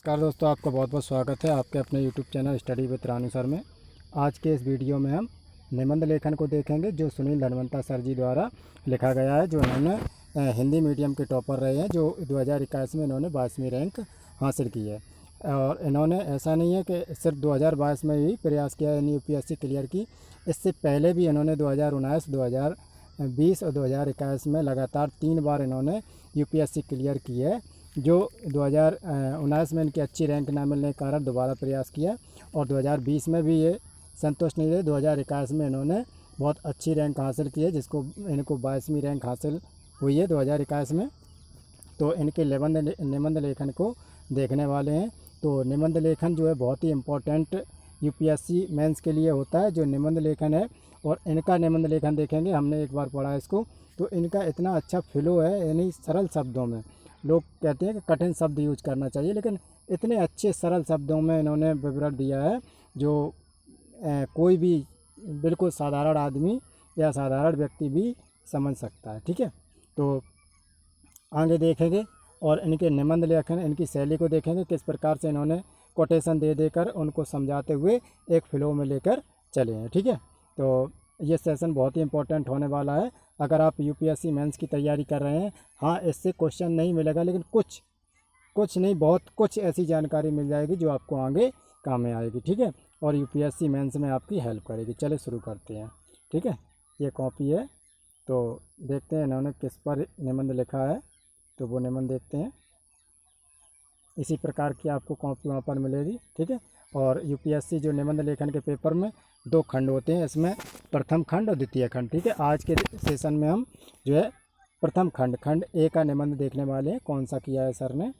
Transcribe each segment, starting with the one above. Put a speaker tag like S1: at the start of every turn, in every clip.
S1: नमस्कार दोस्तों, आपका बहुत बहुत स्वागत है आपके अपने YouTube channel study with Ranu sir में। आज के इस वीडियो में हम निबंध लेखन को देखेंगे जो सुनील धनवंता सर जी द्वारा लिखा गया है, जो इन्होंने हिंदी मीडियम के टॉपर रहे हैं, जो 2021 में इन्होंने 22वीं रैंक हासिल की है। और इन्होंने ऐसा नहीं है कि सिर्फ 2022 में ही प्रयास किया है यूपीएससी क्लियर की, इससे पहले भी इन्होंने 2019, 2020 और 2021 में लगातार 3 बार इन्होंने यूपीएससी क्लियर की है। जो 2019 में इनकी अच्छी रैंक ना मिलने के कारण दोबारा प्रयास किया और 2020 में भी ये संतुष्ट नहीं रहे। 2021 में इन्होंने बहुत अच्छी रैंक हासिल की है, जिसको इनको 22वीं रैंक हासिल हुई है 2021 में। तो इनके निबंध लेखन को देखने वाले हैं। तो निबंध लेखन जो है बहुत ही इम्पोर्टेंट यूपीएससी मेंस के लिए होता है, जो निबंध लेखन है। और इनका निबंध लेखन देखेंगे, हमने एक बार पढ़ा इसको, तो इनका इतना अच्छा फ्लो है, यानी सरल शब्दों में। लोग कहते हैं कि कठिन शब्द यूज करना चाहिए, लेकिन इतने अच्छे सरल शब्दों में इन्होंने विवरण दिया है जो कोई भी बिल्कुल साधारण आदमी या साधारण व्यक्ति भी समझ सकता है। ठीक है, तो आगे देखेंगे और इनके निबंध लेखन, इनकी शैली को देखेंगे, किस प्रकार से इन्होंने कोटेशन दे देकर उनको समझाते हुए एक फ्लो में लेकर चले हैं। ठीक है, तो ये सेशन बहुत ही इंपॉर्टेंट होने वाला है। अगर आप यूपीएससी मेंस की तैयारी कर रहे हैं, हाँ इससे क्वेश्चन नहीं मिलेगा, लेकिन कुछ नहीं, बहुत कुछ ऐसी जानकारी मिल जाएगी जो आपको आगे काम में आएगी। ठीक है, और यूपीएससी मेंस में आपकी हेल्प करेगी। चले शुरू करते हैं। ठीक है, ये कॉपी है, तो देखते हैं इन्होंने किस पर निबंध लिखा है, तो वो निबंध देखते हैं। इसी प्रकार की आपको कॉपी वहाँ पर मिलेगी। ठीक है, और यूपीएससी जो निबंध लेखन के पेपर में 2 खंड होते हैं, इसमें प्रथम खंड और द्वितीय खंड। ठीक है, आज के सेशन में हम जो है प्रथम खंड ए का निबंध देखने वाले हैं। कौन सा किया है सर ने,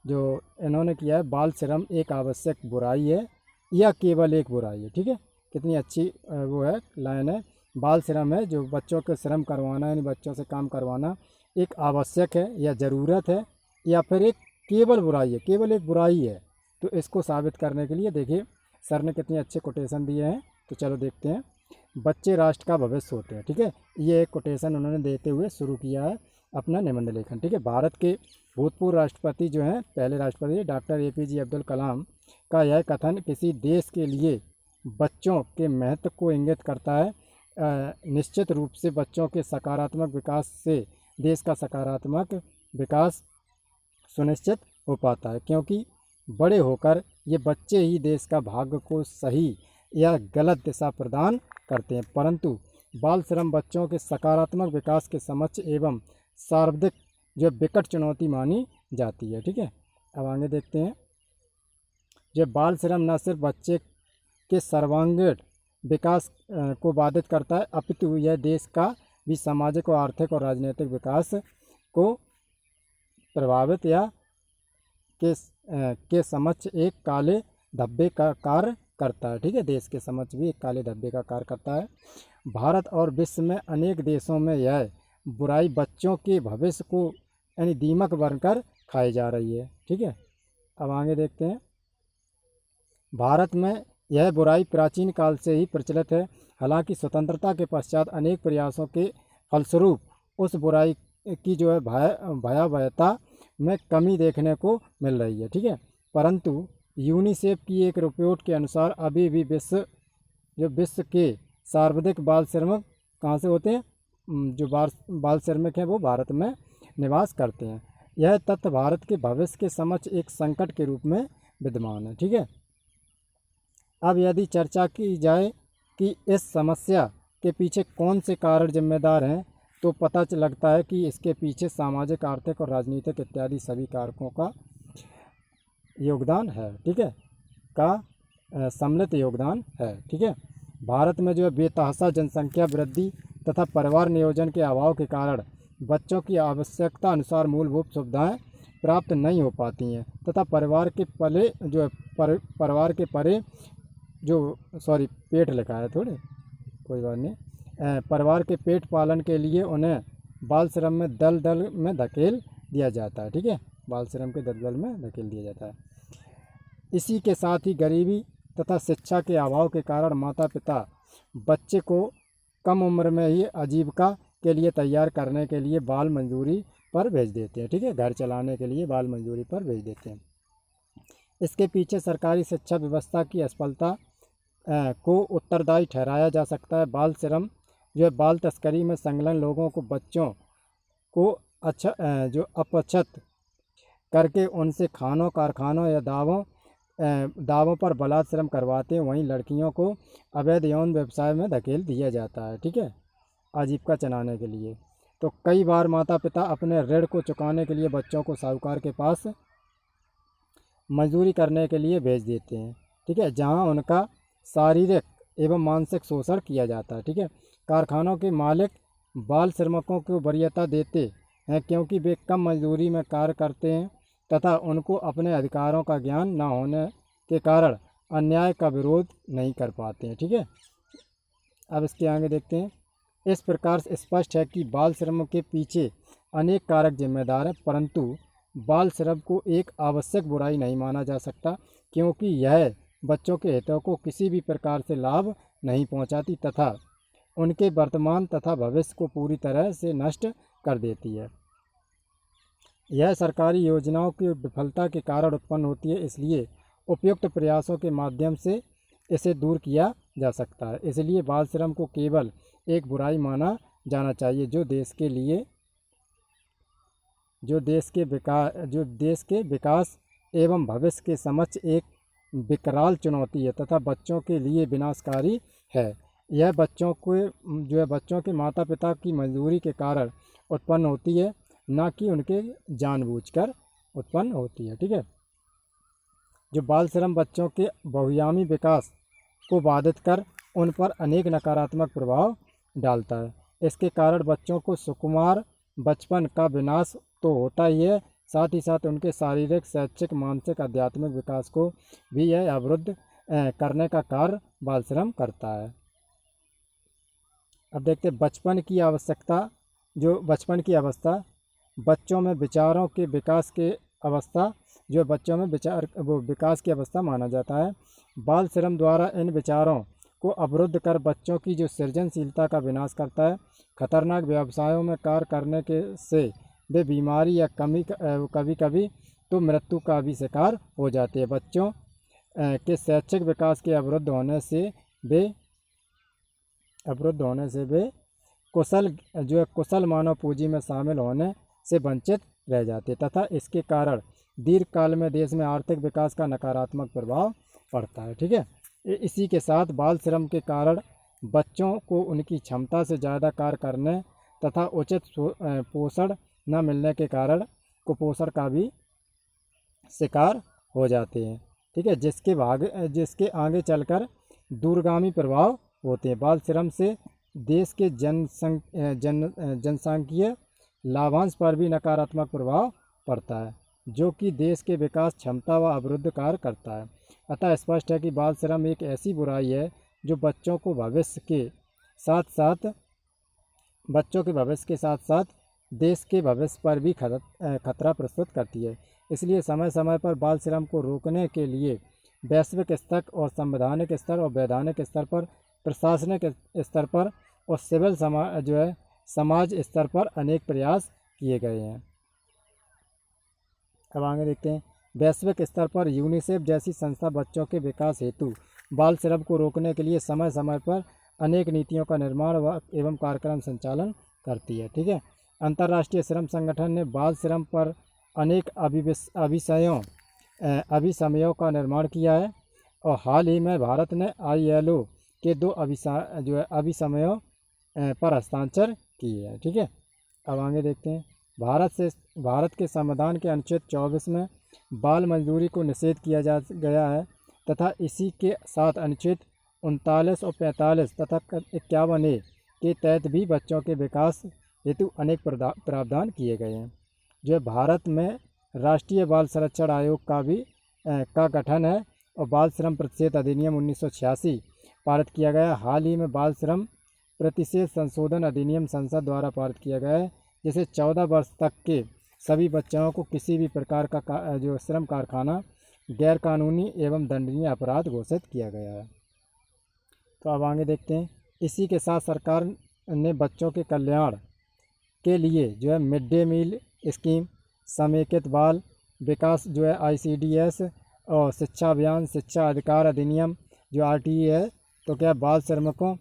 S1: जो इन्होंने किया है, बाल श्रम एक आवश्यक बुराई है या केवल एक बुराई है। ठीक है, कितनी अच्छी वो है लाइन है। बाल श्रम है, जो बच्चों को श्रम करवाना, यानी बच्चों से काम करवाना एक आवश्यक है या ज़रूरत है, या फिर एक केवल बुराई है, केवल एक बुराई है। तो इसको साबित करने के लिए देखिए सर ने कितने अच्छे कोटेशन दिए हैं। तो चलो देखते हैं। बच्चे राष्ट्र का भविष्य होते हैं। ठीक है, ये एक कोटेशन उन्होंने देते हुए शुरू किया है अपना निबंध लेखन। ठीक है, भारत के भूतपूर्व राष्ट्रपति जो हैं, पहले राष्ट्रपति डॉक्टर APJ अब्दुल कलाम का यह कथन किसी देश के लिए बच्चों के महत्व को इंगित करता है। निश्चित रूप से बच्चों के सकारात्मक विकास से देश का सकारात्मक विकास सुनिश्चित हो पाता है, क्योंकि बड़े होकर ये बच्चे ही देश का भाग्य को सही या गलत दिशा प्रदान करते हैं। परंतु बाल श्रम बच्चों के सकारात्मक विकास के समक्ष एवं सर्वाधिक जो विकट चुनौती मानी जाती है। ठीक है, अब आगे देखते हैं। जो बाल श्रम न सिर्फ बच्चे के सर्वांगीण विकास को बाधित करता है, अपितु यह देश का भी सामाजिक और आर्थिक और राजनीतिक विकास को प्रभावित या के समक्ष एक काले धब्बे का कार्य करता है। ठीक है, देश के समक्ष भी एक काले धब्बे का कार्य करता है। भारत और विश्व में अनेक देशों में यह बुराई बच्चों के भविष्य को यानी दीमक बनकर खाई जा रही है। ठीक है, अब आगे देखते हैं। भारत में यह बुराई प्राचीन काल से ही प्रचलित है। हालांकि स्वतंत्रता के पश्चात अनेक प्रयासों के फलस्वरूप उस बुराई की जो है भयावहता में कमी देखने को मिल रही है। ठीक है, परंतु यूनिसेफ की एक रिपोर्ट के अनुसार अभी भी विश्व के सर्वाधिक बाल श्रमिक कहाँ से होते हैं, जो बाल श्रमिक हैं वो भारत में निवास करते हैं। यह तथ्य भारत के भविष्य के समक्ष एक संकट के रूप में विद्यमान है। ठीक है, अब यदि चर्चा की जाए कि इस समस्या के पीछे कौन से कारण जिम्मेदार हैं, तो पता लगता है कि इसके पीछे सामाजिक, आर्थिक और राजनीतिक इत्यादि सभी कारकों का योगदान है। ठीक है, का सम्मिलित योगदान है। ठीक है, भारत में जो है बेतहाशा जनसंख्या वृद्धि तथा परिवार नियोजन के अभाव के कारण बच्चों की आवश्यकता अनुसार मूलभूत सुविधाएं प्राप्त नहीं हो पाती हैं, तथा परिवार के परे पेट लिखा है थोड़े, कोई बात नहीं, परिवार के पेट पालन के लिए उन्हें बाल श्रम में दलदल में धकेल दिया जाता है। ठीक है, बाल श्रम के दलदल में धकेल दिया जाता है। इसी के साथ ही गरीबी तथा शिक्षा के अभाव के कारण माता पिता बच्चे को कम उम्र में ही आजीविका के लिए तैयार करने के लिए बाल मजदूरी पर भेज देते हैं। ठीक है, घर चलाने के लिए बाल मजदूरी पर भेज देते हैं। इसके पीछे सरकारी शिक्षा व्यवस्था की असफलता को उत्तरदायी ठहराया जा सकता है। बाल श्रम जो है बाल तस्करी में संलग्न लोगों को बच्चों को जो अपचित करके उनसे खानों, कारखानों या दावों पर बलात्श्रम करवाते हैं। वहीं लड़कियों को अवैध यौन व्यवसाय में धकेल दिया जाता है, ठीक है, आजीविका चलाने के लिए। तो कई बार माता पिता अपने ऋण को चुकाने के लिए बच्चों को साहूकार के पास मजदूरी करने के लिए भेज देते हैं, ठीक है, जहां उनका शारीरिक एवं मानसिक शोषण किया जाता है, ठीक है। कारखानों के मालिक बाल श्रमिकों को वरीयता देते हैं क्योंकि वे कम मजदूरी में कार्य करते हैं तथा उनको अपने अधिकारों का ज्ञान न होने के कारण अन्याय का विरोध नहीं कर पाते हैं, ठीक है। अब इसके आगे देखते हैं। इस प्रकार से स्पष्ट है कि बाल श्रम के पीछे अनेक कारक जिम्मेदार हैं, परंतु बाल श्रम को एक आवश्यक बुराई नहीं माना जा सकता क्योंकि यह बच्चों के हितों को किसी भी प्रकार से लाभ नहीं पहुंचाती तथा उनके वर्तमान तथा भविष्य को पूरी तरह से नष्ट कर देती है। यह सरकारी योजनाओं की विफलता के कारण उत्पन्न होती है, इसलिए उपयुक्त प्रयासों के माध्यम से इसे दूर किया जा सकता है। इसलिए बाल श्रम को केवल एक बुराई माना जाना चाहिए जो देश के विकास एवं भविष्य के समक्ष एक विकराल चुनौती है तथा बच्चों के लिए विनाशकारी है। यह बच्चों के माता पिता की मजदूरी के कारण उत्पन्न होती है, ना कि उनके जानबूझकर उत्पन्न होती है, ठीक है। जो बाल श्रम बच्चों के बहुआयामी विकास को बाधित कर उन पर अनेक नकारात्मक प्रभाव डालता है। इसके कारण बच्चों को सुकुमार बचपन का विनाश तो होता ही है, साथ ही साथ उनके शारीरिक, शैक्षिक, मानसिक, आध्यात्मिक विकास को भी यह अवरुद्ध करने का कार्य बाल श्रम करता है। अब देखते हैं बचपन की अवस्था बच्चों में विचारों के विकास के अवस्था जो बच्चों में विकास की अवस्था माना जाता है। बाल श्रम द्वारा इन विचारों को अवरुद्ध कर बच्चों की जो सृजनशीलता का विनाश करता है। खतरनाक व्यवसायों में कार्य करने से वे बीमारी या कभी कभी तो मृत्यु का भी शिकार हो जाते हैं। बच्चों के शैक्षिक विकास के अवरुद्ध होने से वे कुशल मानव पूंजी में शामिल होने से वंचित रह जाते तथा इसके कारण दीर्घकाल में देश में आर्थिक विकास का नकारात्मक प्रभाव पड़ता है, ठीक है। इसी के साथ बाल श्रम के कारण बच्चों को उनकी क्षमता से ज़्यादा कार्य करने तथा उचित पोषण न मिलने के कारण कुपोषण का भी शिकार हो जाते हैं, ठीक है, जिसके आगे चलकर दूरगामी प्रभाव होते हैं। बाल श्रम से देश के जनसांख्यिकीय लाभांश पर भी नकारात्मक प्रभाव पड़ता है जो कि देश के विकास क्षमता व अवरुद्ध कार्य करता है। अतः स्पष्ट है कि बाल श्रम एक ऐसी बुराई है जो बच्चों के भविष्य के साथ साथ देश के भविष्य पर भी खतरा प्रस्तुत करती है। इसलिए समय समय पर बाल श्रम को रोकने के लिए वैश्विक स्तर और संवैधानिक स्तर और वैधानिक स्तर पर, प्रशासनिक स्तर पर और सिविल समाज स्तर पर अनेक प्रयास किए गए हैं। अब आगे देखते हैं। वैश्विक स्तर पर यूनिसेफ जैसी संस्था बच्चों के विकास हेतु बाल श्रम को रोकने के लिए समय समय पर अनेक नीतियों का निर्माण एवं कार्यक्रम संचालन करती है, ठीक है। अंतर्राष्ट्रीय श्रम संगठन ने बाल श्रम पर अनेक अभिसमयों का निर्माण किया है और हाल ही में भारत ने ILO के 2 अभिसमयों पर हस्ताक्षर किए हैं, ठीक है। अब आगे देखते हैं। भारत के संविधान के अनुच्छेद 24 में बाल मजदूरी को निषेध किया गया है तथा इसी के साथ अनुच्छेद 39 और 45 तथा 51A के तहत भी बच्चों के विकास हेतु अनेक प्रावधान किए गए हैं। जो भारत में राष्ट्रीय बाल संरक्षण आयोग का गठन है और बाल श्रम प्रतिषेध अधिनियम 1986 पारित किया गया। हाल ही में बाल श्रम प्रतिषेध संशोधन अधिनियम संसद द्वारा पारित किया गया है, जिसे 14 वर्ष तक के सभी बच्चों को किसी भी प्रकार का श्रम कारखाना गैर कानूनी एवं दंडनीय अपराध घोषित किया गया है। तो अब आगे देखते हैं। इसी के साथ सरकार ने बच्चों के कल्याण के लिए मिड डे मील स्कीम, समेकित बाल विकास ICDS और शिक्षा अभियान, शिक्षा अधिकार अधिनियम जो RTE है, तो क्या बाल श्रमिकों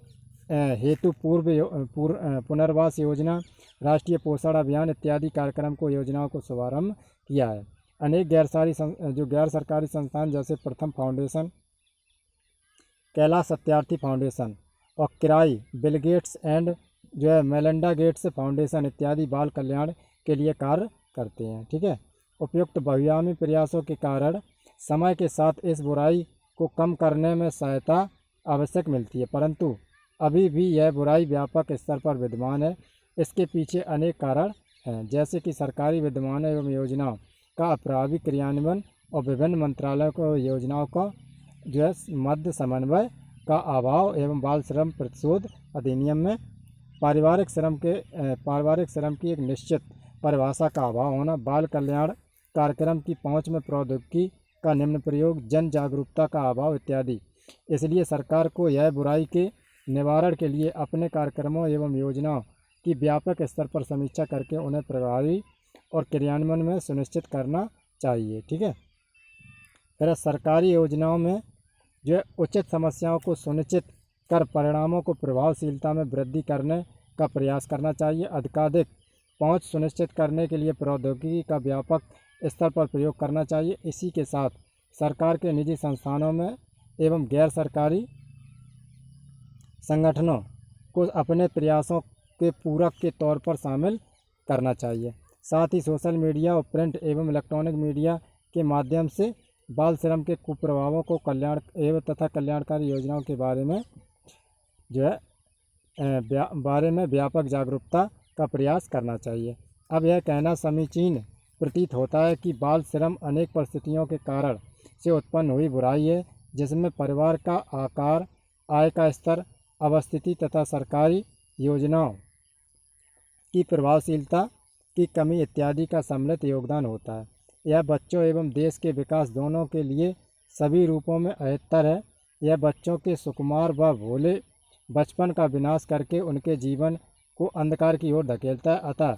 S1: हेतु पुनर्वास योजना, राष्ट्रीय पोषण अभियान इत्यादि कार्यक्रम को योजनाओं को शुभारंभ किया है। अनेक गैर सरकारी संस्थान जैसे प्रथम फाउंडेशन, कैलाश सत्यार्थी फाउंडेशन और किराई, बिल गेट्स एंड जो है मेलिंडा गेट्स फाउंडेशन इत्यादि बाल कल्याण के लिए कार्य करते हैं। ठीक है। उपयुक्त बहुआयामी प्रयासों के कारण समय के साथ इस बुराई को कम करने में सहायता आवश्यक मिलती है, परंतु अभी भी यह बुराई व्यापक स्तर पर विद्यमान है। इसके पीछे अनेक कारण हैं, जैसे कि सरकारी विद्यमानों एवं योजनाओं का अप्रभावी क्रियान्वयन और विभिन्न मंत्रालयों को योजनाओं का जो है मध्य समन्वय का अभाव एवं बाल श्रम प्रतिरोध अधिनियम में पारिवारिक श्रम की एक निश्चित परिभाषा का अभाव होना, बाल कल्याण कार्यक्रम की पहुंच में प्रौद्योगिकी का निम्न प्रयोग, जन जागरूकता का अभाव इत्यादि। इसलिए सरकार को यह बुराई के निवारण के लिए अपने कार्यक्रमों एवं योजनाओं की व्यापक स्तर पर समीक्षा करके उन्हें प्रभावी और क्रियान्वयन में सुनिश्चित करना चाहिए। ठीक है। फिर सरकारी योजनाओं में जो है उचित समस्याओं को सुनिश्चित कर परिणामों को प्रभावशीलता में वृद्धि करने का प्रयास करना चाहिए। अधिकाधिक पहुंच सुनिश्चित करने के लिए प्रौद्योगिकी का व्यापक स्तर पर प्रयोग करना चाहिए। इसी के साथ सरकार के निजी संस्थानों में एवं गैर सरकारी संगठनों को अपने प्रयासों के पूरक के तौर पर शामिल करना चाहिए। साथ ही सोशल मीडिया और प्रिंट एवं इलेक्ट्रॉनिक मीडिया के माध्यम से बाल श्रम के कुप्रभावों को कल्याणकारी योजनाओं के बारे में जो है व्यापक जागरूकता का प्रयास करना चाहिए। अब यह कहना समीचीन प्रतीत होता है कि बाल श्रम अनेक परिस्थितियों के कारण से उत्पन्न हुई बुराई है, जिसमें परिवार का आकार, आय का स्तर, अवस्थिति तथा सरकारी योजनाओं की प्रभावशीलता की कमी इत्यादि का सम्मिलित योगदान होता है। यह बच्चों एवं देश के विकास दोनों के लिए सभी रूपों में अहितकर है। यह बच्चों के सुकुमार व भोले बचपन का विनाश करके उनके जीवन को अंधकार की ओर धकेलता है। अतः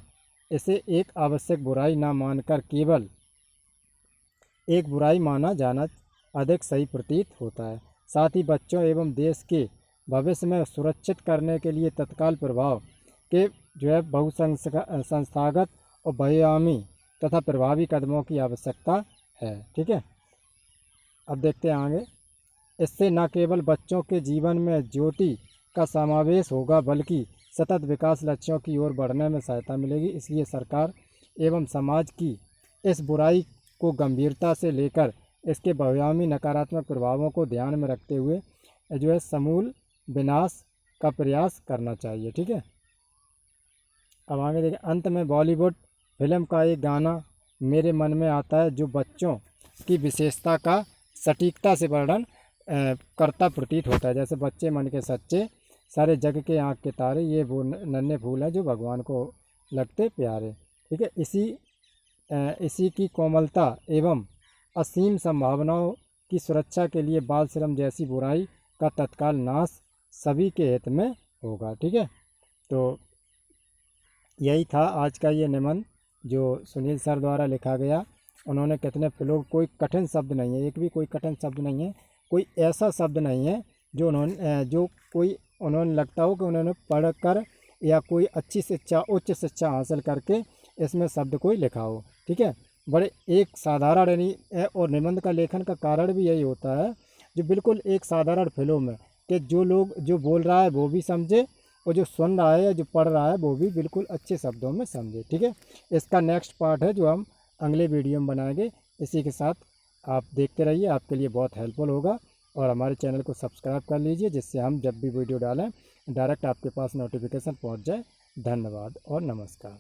S1: इसे एक आवश्यक बुराई न मानकर केवल एक बुराई माना जाना अधिक सही प्रतीत होता है। साथ ही बच्चों एवं देश के भविष्य में सुरक्षित करने के लिए तत्काल प्रभाव के जो है बहुसंस्थागत और बहुआयामी तथा प्रभावी कदमों की आवश्यकता है। ठीक है। अब देखते हैं आगे। इससे न केवल बच्चों के जीवन में ज्योति का समावेश होगा, बल्कि सतत विकास लक्ष्यों की ओर बढ़ने में सहायता मिलेगी। इसलिए सरकार एवं समाज की इस बुराई को गंभीरता से लेकर इसके बहुआयामी नकारात्मक प्रभावों को ध्यान में रखते हुए जो है समूल विनाश का प्रयास करना चाहिए। ठीक है। अब आगे देखिए। अंत में बॉलीवुड फिल्म का एक गाना मेरे मन में आता है, जो बच्चों की विशेषता का सटीकता से वर्णन करता प्रतीत होता है। जैसे बच्चे मन के सच्चे, सारे जग के आँख के तारे, ये वो नन्हे फूल हैं जो भगवान को लगते प्यारे। ठीक है। इसी की कोमलता एवं असीम संभावनाओं की सुरक्षा के लिए बाल श्रम जैसी बुराई का तत्काल नाश सभी के हित में होगा। ठीक है। तो यही था आज का ये निबंध जो सुनील सर द्वारा लिखा गया। उन्होंने कितने फ्लो, कोई कठिन शब्द नहीं है, एक भी कोई कठिन शब्द नहीं है, कोई ऐसा शब्द नहीं है जो उन्होंने लगता हो कि उन्होंने पढ़कर या कोई अच्छी शिक्षा, उच्च शिक्षा हासिल करके इसमें शब्द कोई लिखा हो। ठीक है। बड़े एक साधारण यानी और निबंध का लेखन का कारण भी यही होता है, जो बिल्कुल एक साधारण फ्लो में कि जो लोग जो बोल रहा है वो भी समझे और जो सुन रहा है या जो पढ़ रहा है वो भी बिल्कुल अच्छे शब्दों में समझे। ठीक है। इसका नेक्स्ट पार्ट है जो हम अगले वीडियो में बनाएंगे। इसी के साथ आप देखते रहिए, आपके लिए बहुत हेल्पफुल होगा। और हमारे चैनल को सब्सक्राइब कर लीजिए, जिससे हम जब भी वीडियो डालें डायरेक्ट आपके पास नोटिफिकेशन पहुंच जाए। धन्यवाद और नमस्कार।